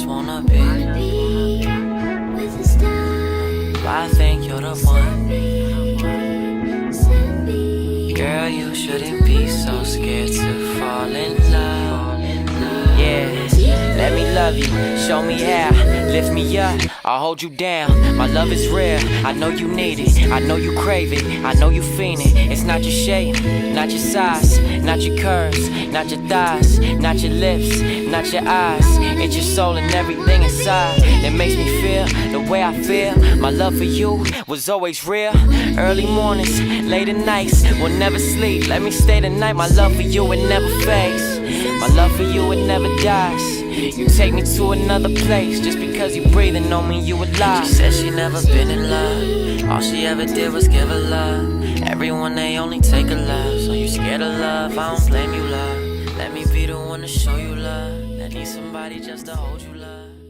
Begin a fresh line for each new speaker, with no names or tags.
just wanna be
with the stars.
I think you're the one.
Send me.
Girl, you shouldn't be so scared to fall in love. Yeah, let me love you, show me how. Lift me up, I'll hold you down. My love is real, I know you need it. I know you crave it, I know you fiend it. It's not your shape, not your size, not your curves, not your thighs, not your lips, not your eyes. It's your soul and everything inside that makes me feel the way I feel. My love for you was always real. Early mornings, late at nights, we'll never sleep. Let me stay tonight, my love for you, it never fades. My love for you, it never dies. You take me to another place just because you breathing on me, you alive. She said she never been in love. All she ever did was give her love. Everyone, they only take a love. So you scared of love, I don't blame you, love. Let me be the one to show you love. That need somebody just to hold you, love.